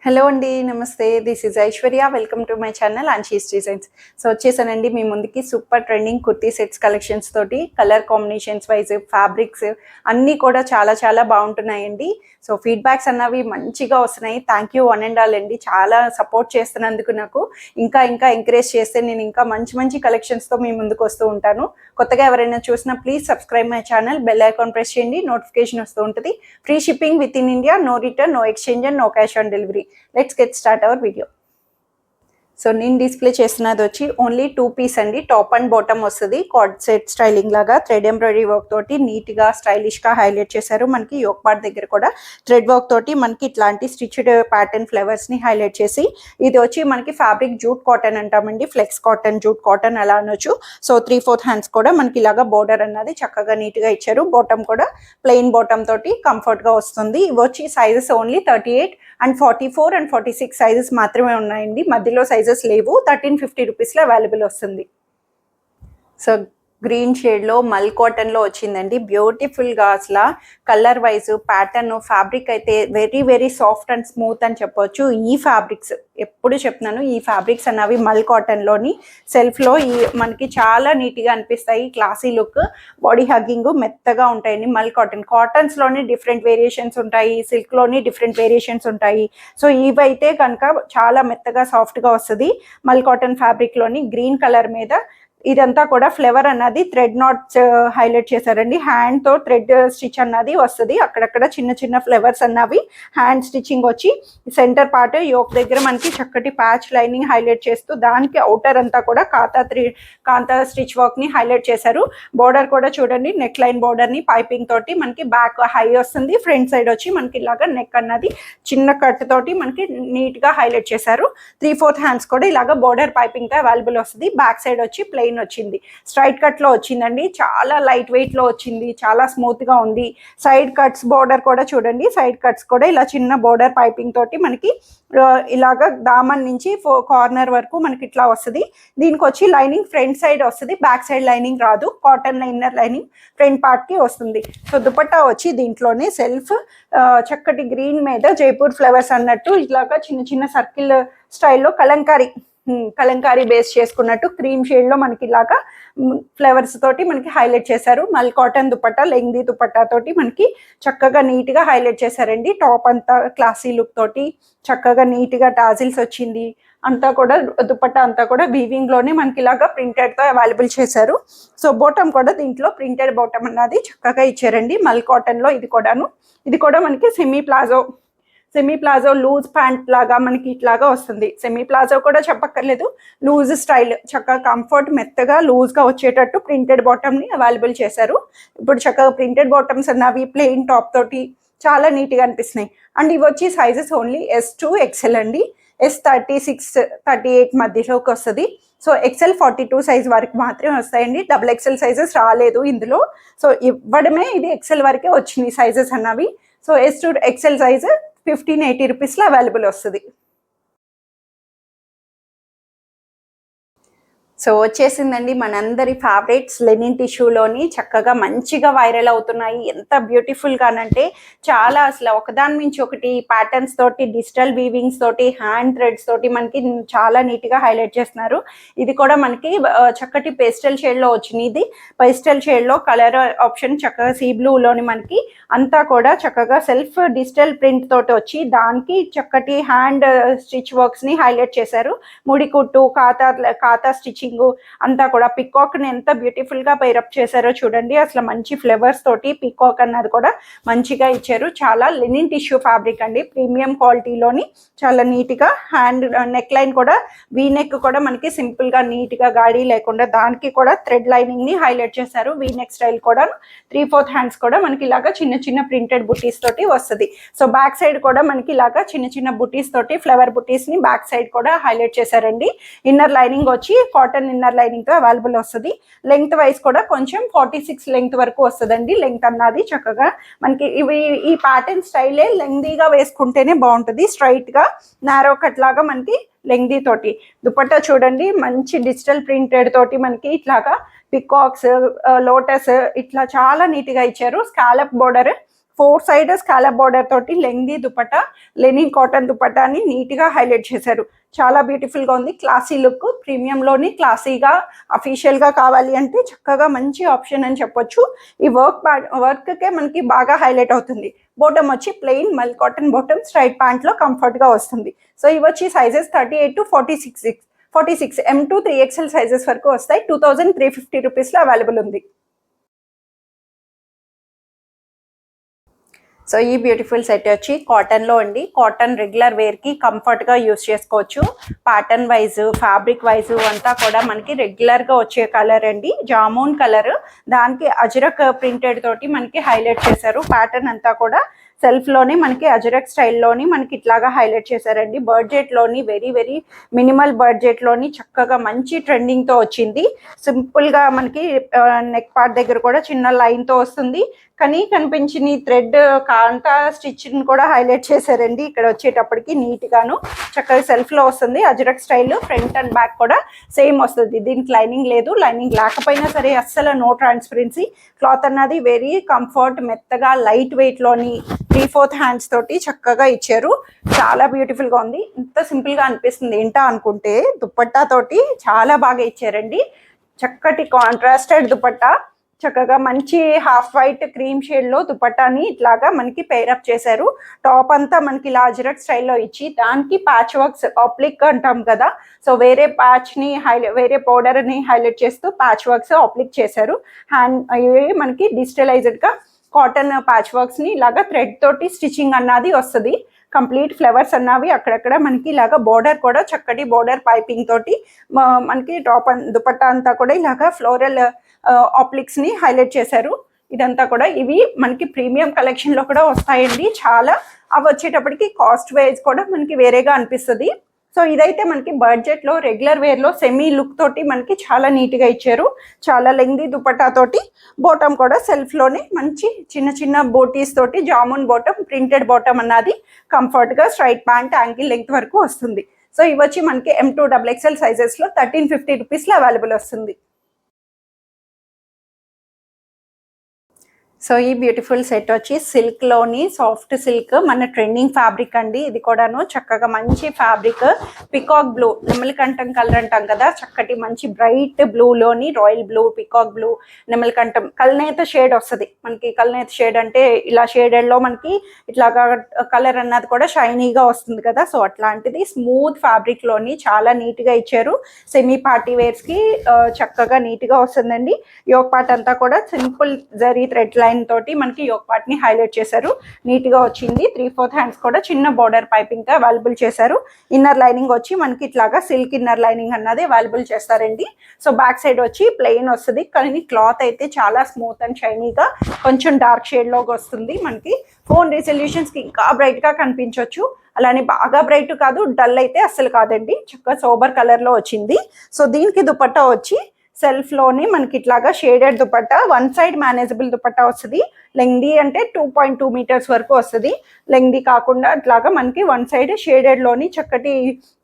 Hello అండి, నమస్తే. This is Aishwarya. Welcome to my channel Anshis designs. So వచ్చేసానండి మీ ముందుకి super trending kurti sets collections తోటి. కలర్ కాంబినేషన్స్ వైజ్ ఫ్యాబ్రిక్స్ అన్నీ కూడా చాలా చాలా బాగుంటున్నాయండి. సో ఫీడ్బ్యాక్స్ అన్నవి మంచిగా వస్తున్నాయి. Thank you one and all అండి. చాలా సపోర్ట్ చేస్తున్నందుకు నాకు ఇంకా ఇంకా ఎంకరేజ్ చేస్తే నేను ఇంకా మంచి మంచి కలెక్షన్స్తో మీ ముందుకు వస్తూ ఉంటాను. కొత్తగా ఎవరైనా చూసినా please subscribe my channel, bell icon press చేయండి, నోటిఫికేషన్ వస్తూ ఉంటుంది. Free shipping within India, no return, no exchange and no cash on delivery. Let's get start our video. So నేను డిస్ప్లే చేస్తున్నది వచ్చి ఓన్లీ 2 పీస్ అండి. Top and bottom వస్తుంది. Coord set styling లాగా thread embroidery work తోటి నీట్గా స్టైలిష్గా highlight చేశారు. మనకి యోక్ పార్ట్ దగ్గర కూడా థ్రెడ్ వర్క్ తోటి మనకి ఇట్లాంటి స్టిచ్డ్ ప్యాటర్న్ ఫ్లవర్స్ని హైలైట్ చేసి, ఇది వచ్చి మనకి ఫ్యాబ్రిక్ జూట్ కాటన్ అంటామండి. ఫ్లెక్స్ కాటన్, జూట్ కాటన్ అలా అనొచ్చు. సో 3/4 హ్యాండ్స్ కూడా మనకి ఇలాగా బోర్డర్ అన్నది చక్కగా నీట్గా ఇచ్చారు. బాటమ్ కూడా ప్లెయిన్ బాటమ్ తోటి కంఫర్ట్గా వస్తుంది. ఇవి వచ్చి sizes only 38 and 44 and 46 sizes మాత్రమే ఉన్నాయండి. మధ్యలో సైజెస్ లేవు. 1350 రూపీస్లో అవైలబుల్ వస్తుంది. సో గ్రీన్ షేడ్లో మల్ కాటన్లో వచ్చిందండి. బ్యూటిఫుల్గా అసలు కలర్ వైజ్ ప్యాటర్న్ ఫ్యాబ్రిక్ అయితే very very soft and smooth అని చెప్పొచ్చు. ఈ ఫ్యాబ్రిక్స్ ఎప్పుడు చెప్తున్నాను, ఈ ఫ్యాబ్రిక్స్ అన్నవి మల్ కాటన్లోని సెల్ఫ్లో ఈ మనకి చాలా నీట్గా అనిపిస్తాయి. క్లాసీ లుక్, బాడీ హగ్గింగ్ మెత్తగా ఉంటాయండి. మల్ కాటన్స్లోని డిఫరెంట్ వేరియేషన్స్ ఉంటాయి, సిల్క్లోని డిఫరెంట్ వేరియేషన్స్ ఉంటాయి. సో ఇవైతే కనుక చాలా మెత్తగా సాఫ్ట్గా వస్తుంది. మల్ కాటన్ ఫ్యాబ్రిక్లోని గ్రీన్ కలర్ మీద ఇదంతా కూడా ఫ్లేవర్ అన్నది థ్రెడ్ నాట్స్ హైలైట్ చేశారండి. హ్యాండ్తో థ్రెడ్ స్టిచ్ అన్నది వస్తుంది. అక్కడక్కడ చిన్న చిన్న ఫ్లేవర్స్ అన్నవి హ్యాండ్ స్టిచ్చింగ్ వచ్చి సెంటర్ పార్ట్ యోక్ దగ్గర మనకి చక్కటి ప్యాచ్ లైనింగ్ హైలైట్ చేస్తూ దానికి అవుటర్ అంతా కూడా కాంతా స్టిచ్ వర్క్ని హైలైట్ చేశారు. బోర్డర్ కూడా చూడండి, నెక్ లైన్ బోర్డర్ని పైపింగ్ తోటి మనకి బ్యాక్ హై వస్తుంది. ఫ్రంట్ సైడ్ వచ్చి మనకి ఇలాగా నెక్ అన్నది చిన్న కట్ తోటి మనకి నీట్గా హైలైట్ చేశారు. 3/4 హ్యాండ్స్ కూడా ఇలాగా బోర్డర్ పైపింగ్తో అవైలబుల్ వస్తుంది. బ్యాక్ సైడ్ వచ్చి ప్లెయిన్ వచ్చింది. స్ట్రైట్ కట్ లో వచ్చిందండి. చాలా లైట్ వెయిట్ లో వచ్చింది. చాలా స్మూత్ గా ఉంది. సైడ్ కట్స్ బోర్డర్ కూడా చూడండి. సైడ్ కట్స్ కూడా ఇలా చిన్న బోర్డర్ పైపింగ్ తోటి మనకి ఇలాగా దామన్ నుంచి కార్నర్ వరకు మనకి ఇట్లా వస్తుంది. దీనికి వచ్చి లైనింగ్ ఫ్రంట్ సైడ్ వస్తుంది, బ్యాక్ సైడ్ లైనింగ్ రాదు. Cotton inner lining front part కి వస్తుంది. సో దుపట్టా వచ్చి దీంట్లోనే సెల్ఫ్ చక్కటి గ్రీన్ మీద జైపూర్ ఫ్లవర్స్ అన్నట్టు ఇలాగా చిన్న చిన్న సర్కిల్ స్టైల్లో కలంకారీ బేస్ చేసుకున్నట్టు క్రీమ్ షేడ్ లో మనకి ఇలాగా ఫ్లవర్స్ తోటి మనకి హైలైట్ చేశారు. మల్ కాటన్ దుపట్టా, లెంగ్దీ దుపట్టా తోటి మనకి చక్కగా నీట్ గా హైలైట్ చేశారండి. టాప్ అంతా క్లాసీ లుక్ తోటి చక్కగా నీట్ గా టాజిల్స్ వచ్చింది. అంతా కూడా దుపట్టా అంతా కూడా వీవింగ్ లోనే మనకి ఇలాగా ప్రింటెడ్ తో అవైలబుల్ చేశారు. సో బాటమ్ కూడా దీంట్లో ప్రింటెడ్ బాటమ్ అన్నది చక్కగా ఇచ్చారండి. మల్ కాటన్ లో ఇది కూడా మనకి సెమీ ప్లాజో లూజ్ ప్యాంట్ లాగా మనకి ఇట్లాగా వస్తుంది. సెమీ ప్లాజో కూడా చెప్పక్కర్లేదు, లూజ్ స్టైల్ చక్కగా కంఫర్ట్ మెత్తగా లూజ్గా వచ్చేటట్టు ప్రింటెడ్ బాటమ్ని అవైలబుల్ చేశారు. ఇప్పుడు చక్కగా ప్రింటెడ్ బాటమ్స్ అన్నవి ప్లెయిన్ టాప్ తోటి చాలా నీట్గా అనిపిస్తున్నాయి. అండ్ ఇవి వచ్చి sizes only S to XL అండి. S 36, 38 మధ్యలోకి వస్తుంది. సో XL 42 సైజ్ వరకు మాత్రమే వస్తాయండి. XXL సైజెస్ రాలేదు ఇందులో. సో ఇవ్వడమే ఇది XL వరకే వచ్చినాయి సైజెస్ అన్నవి. So S to XL size 1580 రూపీస్లో అవైలబుల్ వస్తుంది. సో వచ్చేసిందండి మనందరి ఫేవరెట్స్ లెనిన్ టిష్యూలోని చక్కగా మంచిగా వైరల్ అవుతున్నాయి. ఎంత బ్యూటిఫుల్గానంటే చాలా అసలు ఒకదాని నుంచి ఒకటి ప్యాటర్న్స్ తోటి, డిజిటల్ వీవింగ్స్ తోటి, హ్యాండ్ థ్రెడ్స్ తోటి మనకి చాలా నీట్గా హైలైట్ చేస్తున్నారు. ఇది కూడా మనకి చక్కటి పేస్టల్ షేడ్లో వచ్చింది. ఇది పేస్టల్ షేడ్లో కలర్ ఆప్షన్ చక్కగా సీ బ్లూలోని మనకి అంతా కూడా చక్కగా సెల్ఫ్ డిజిటల్ ప్రింట్ తోటి వచ్చి దానికి చక్కటి హ్యాండ్ స్టిచ్ వర్క్స్ని హైలైట్ చేశారు. ముడి కుట్టు, కాతా స్టిచ్చింగ్ అంతా కూడా పికాక్ ని ఎంత బ్యూటిఫుల్ గా పైరప్ చేశారో చూడండి. అసలు మంచి ఫ్లేవర్స్ తోటి పికాక్ అన్నది కూడా మంచిగా ఇచ్చారు. చాలా లెనిన్ టిష్యూ ఫ్యాబ్రిక్ అండి, ప్రీమియం క్వాలిటీలోని చాలా నీట్ గా. హ్యాండ్ నెక్ లైన్ కూడా వీ నెక్ కూడా మనకి సింపుల్ గా నీట్ గా గాడి లేకుండా దానికి కూడా థ్రెడ్ లైనింగ్ ని హైలైట్ చేశారు. వీ నెక్ స్టైల్ కూడా 3/4 హ్యాండ్స్ కూడా మనకి ఇలాగా చిన్న చిన్న ప్రింటెడ్ బుటీస్ తోటి వస్తుంది. సో బ్యాక్ సైడ్ కూడా మనకి ఇలాగా చిన్న చిన్న బుటీస్ తోటి ఫ్లవర్ బుటీస్ ని బ్యాక్ సైడ్ కూడా హైలైట్ చేశారండి. ఇన్నర్ లైనింగ్ వచ్చి కాటన్ ఇన్నర్ లైనింగ్ తో అవైలబుల్ వస్తుంది. లెంగ్త్ వైజ్ కూడా కొంచెం 46 లెంగ్త్ వరకు వస్తుందండి. లెంగ్త్ అన్నది చక్కగా మనకి ఈ ప్యాటర్న్ స్టైలే లెంగ్దీగా వేసుకుంటేనే బాగుంటుంది. స్ట్రైట్ గా నారో కట్ లాగా మనకి లెంగ్దీ తోటి దుపట్టా చూడండి. మంచి డిజిటల్ ప్రింటెడ్ తోటి మనకి ఇట్లాగా పికాక్స్, లోటస్ ఇట్లా చాలా నీట్గా ఇచ్చారు. Scallop border 4 side scallop border తోటి లెంగ్దీ దుపట్టా, లెనిన్ కాటన్ దుపట్టాని నీట్గా హైలైట్ చేశారు. చాలా బ్యూటిఫుల్గా ఉంది. క్లాసీ లుక్, ప్రీమియంలోని క్లాసీగా అఫీషియల్గా కావాలి అంటే చక్కగా మంచి ఆప్షన్ అని చెప్పొచ్చు. ఈ వర్క్కే మనకి బాగా హైలైట్ అవుతుంది. బాటమ్ వచ్చి ప్లెయిన్ మల్ కాటన్ బాటమ్, స్ట్రైట్ ప్యాంట్లో కంఫర్ట్గా వస్తుంది. సో ఇవి వచ్చి sizes 38 to 46 M to 3XL sizes వరకు వస్తాయి. 2350 రూపీస్లో అవైలబుల్ ఉంది. సో ఈ బ్యూటిఫుల్ సెట్ వచ్చి కాటన్లో అండి. కాటన్ రెగ్యులర్ వేర్కి కంఫర్ట్గా యూస్ చేసుకోవచ్చు. ప్యాటర్న్ వైజ్, ఫ్యాబ్రిక్ వైజ్ అంతా కూడా మనకి రెగ్యులర్గా వచ్చే కలర్ అండి. జామూన్ కలర్, దానికి అజరక్ ప్రింటెడ్ తోటి మనకి హైలైట్ చేశారు. ప్యాటర్న్ అంతా కూడా సెల్ఫ్లోని మనకి అజరక్ స్టైల్లోని మనకి ఇట్లాగా హైలైట్ చేశారండి. బడ్జెట్లోని వెరీ వెరీ మినిమల్ బడ్జెట్లోని చక్కగా మంచి ట్రెండింగ్తో వచ్చింది. సింపుల్గా మనకి నెక్ పార్ట్ దగ్గర కూడా చిన్న లైన్తో వస్తుంది. కానీ కనిపించిన థ్రెడ్ కాంతా స్టిచ్ని కూడా హైలైట్ చేశారండి. ఇక్కడ వచ్చేటప్పటికి నీట్గాను చక్కగా సెల్ఫ్లో వస్తుంది. Ajrakh style, front and back కూడా సేమ్ వస్తుంది. దీనికి లైనింగ్ లేదు. లైనింగ్ లేకపోయినా సరే అస్సలు నో ట్రాన్స్పరెన్సీ. క్లాత్ అన్నది వెరీ కంఫర్ట్, మెత్తగా లైట్ వెయిట్లోని 3/4 హ్యాండ్స్ తోటి చక్కగా ఇచ్చారు. చాలా బ్యూటిఫుల్గా ఉంది. ఇంత సింపుల్గా అనిపిస్తుంది ఏంటా అనుకుంటే దుపట్టా తోటి చాలా బాగా ఇచ్చారండి. చక్కటి కాంట్రాస్టెడ్ దుపట్టా, చక్కగా మంచి హాఫ్ వైట్ క్రీమ్ షేడ్లో దుపట్టాని ఇట్లాగా మనకి పేరప్ చేశారు. టాప్ అంతా మనకి ఇలా అజరక్ స్టైల్లో ఇచ్చి దానికి ప్యాచ్ వర్క్స్, ఆప్లిక్ అంటాం కదా, సో వేరే ప్యాచ్ని వేరే పౌడర్ని హైలైట్ చేస్తూ ప్యాచ్ వర్క్స్ ఆప్లిక్ చేశారు. హ్యాండ్ ఇవి మనకి డిజిటలైజ్డ్గా కాటన్ ప్యాచ్ వర్క్స్ని ఇలాగా థ్రెడ్ తోటి స్టిచ్చింగ్ అన్నది వస్తుంది. కంప్లీట్ ఫ్లవర్స్ అన్నవి అక్కడక్కడ మనకి ఇలాగా బోర్డర్ కూడా చక్కటి బోర్డర్ పైపింగ్ తోటి మనకి టాప్ దుపట్టా అంతా కూడా ఇలాగా ఫ్లోరల్ ఆప్లిక్స్ని హైలైట్ చేశారు. ఇదంతా కూడా ఇవి మనకి ప్రీమియం కలెక్షన్లో కూడా వస్తాయండి చాలా. అవి వచ్చేటప్పటికి కాస్ట్ వైజ్ కూడా మనకి వేరేగా అనిపిస్తుంది. సో ఇదైతే మనకి బడ్జెట్లో రెగ్యులర్ వేర్లో సెమీ లుక్ తోటి మనకి చాలా నీట్గా ఇచ్చారు. చాలా లెంగ్దీ దుపట్టా తోటి, బాటమ్ కూడా సెల్ఫ్లోనే మంచి చిన్న చిన్న బోటీస్ తోటి జామున్ బాటమ్, ప్రింటెడ్ బాటమ్ అన్నది కంఫర్ట్గా స్ట్రైట్ ప్యాంట్ యాంకిల్ లెంగ్త్ వరకు వస్తుంది. సో ఇవి వచ్చి మనకి M to XXL సైజెస్లో 1350 రూపీస్లో అవైలబుల్ వస్తుంది. సో ఈ బ్యూటిఫుల్ సెట్ వచ్చి సిల్క్లోని సాఫ్ట్ సిల్క్, మన ట్రెండింగ్ ఫ్యాబ్రిక్ అండి. ఇది కూడాను చక్కగా మంచి ఫ్యాబ్రిక్, పికాక్ బ్లూ, నెమలికంఠం కలర్ అంటాం కదా, చక్కటి మంచి బ్రైట్ బ్లూలోని రాయల్ బ్లూ, పికాక్ బ్లూ, నెమలికంఠం కల్నేత షేడ్ వస్తుంది మనకి. కల్నేత షేడ్ అంటే ఇలా షేడెడ్లో మనకి ఇట్లాగా కలర్ అన్నది కూడా షైనీగా వస్తుంది కదా. సో అట్లాంటిది స్మూత్ ఫ్యాబ్రిక్లోని చాలా నీట్గా ఇచ్చారు. సెమీ పార్టీ వేర్స్కి చక్కగా నీట్గా వస్తుందండి. యోక్ పార్ట్ అంతా కూడా సింపుల్ జరీ థ్రెడ్ లైన్ తోటి మనకి యోక్ పార్ట్ ని హైలైట్ చేశారు. నీట్ గా వచ్చింది. 3/4 హ్యాండ్స్ కూడా చిన్న బోర్డర్ పైపింగ్ గా అవైలబుల్ చేశారు. ఇన్నర్ లైనింగ్ వచ్చి మనకి ఇట్లాగా సిల్క్ ఇన్నర్ లైనింగ్ అన్నది అవైలబుల్ చేస్తారండి. సో బ్యాక్ సైడ్ వచ్చి ప్లెయిన్ వస్తుంది, కానీ క్లాత్ అయితే చాలా స్మూత్ అండ్ షైనీగా కొంచెం డార్క్ షేడ్ లోకి వస్తుంది. మనకి ఫోన్ రిజల్యూషన్స్ కి ఇంకా బ్రైట్ గా కనిపించవచ్చు. అలానే బాగా బ్రైట్ కాదు, డల్ అయితే అస్సలు కాదండి. చక్కగా సోబర్ కలర్ లో వచ్చింది. సో దీనికి దుపట్టా వచ్చి సెల్ఫ్లోని మనకి ఇట్లాగా shaded dupatta, one side manageable dupatta వస్తుంది. లెంగ్దీ అంటే 2.2 మీటర్స్ వరకు వస్తుంది. లెంగ్దీ కాకుండా అట్లాగా మనకి వన్ సైడ్ షేడెడ్లోని చక్కటి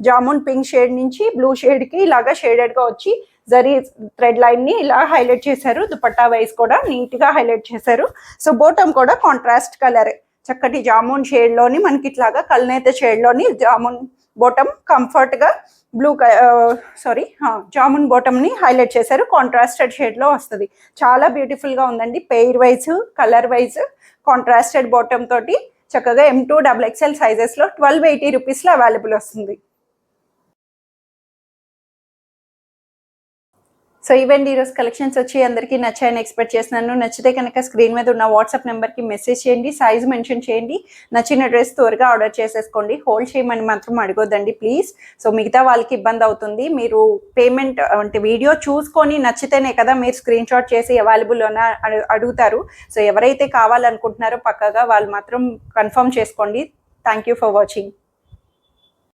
జామున్ పింక్ షేడ్ నుంచి బ్లూ షేడ్కి ఇలాగా షేడెడ్గా వచ్చి జరీ థ్రెడ్ లైన్ని ఇలా హైలైట్ చేశారు. దుపట్టా వైజ్ కూడా నీట్గా హైలైట్ చేశారు. సో బాటమ్ కూడా కాంట్రాస్ట్ కలర్, చక్కటి జామున్ షేడ్లోని మనకి ఇట్లాగా కల్నేత షేడ్లోని జామున్ బాటమ్ కంఫర్ట్గా బ్లూ జామున్ బాటమ్ని హైలైట్ చేశారు. కాంట్రాస్టెడ్ షేడ్లో వస్తుంది. చాలా బ్యూటిఫుల్గా ఉందండి. Pair wise, colour wise, contrasted bottom తోటి చక్కగా M to XXL సైజెస్లో 1280 రూపీస్లో అవైలబుల్ వస్తుంది. సో ఇవన్నీ ఈరోజు కలెక్షన్స్ వచ్చి అందరికీ నచ్చాయని ఎక్స్పెక్ట్ చేస్తున్నాను. నచ్చితే కనుక స్క్రీన్ మీద ఉన్న వాట్సాప్ నెంబర్కి మెసేజ్ చేయండి, సైజ్ మెన్షన్ చేయండి. నచ్చిన డ్రెస్ త్వరగా ఆర్డర్ చేసేసుకోండి. హోల్డ్ చేయమని మాత్రం అడగొద్దండి ప్లీజ్. సో మిగతా వాళ్ళకి ఇబ్బంది అవుతుంది. మీరు పేమెంట్ అంటే వీడియో చూసుకొని నచ్చితేనే కదా మీరు స్క్రీన్ షాట్ చేసి అవైలబుల్ అని అడుగుతారు. సో ఎవరైతే కావాలనుకుంటున్నారో పక్కగా వాళ్ళు మాత్రం కన్ఫర్మ్ చేసుకోండి. Thank you for watching.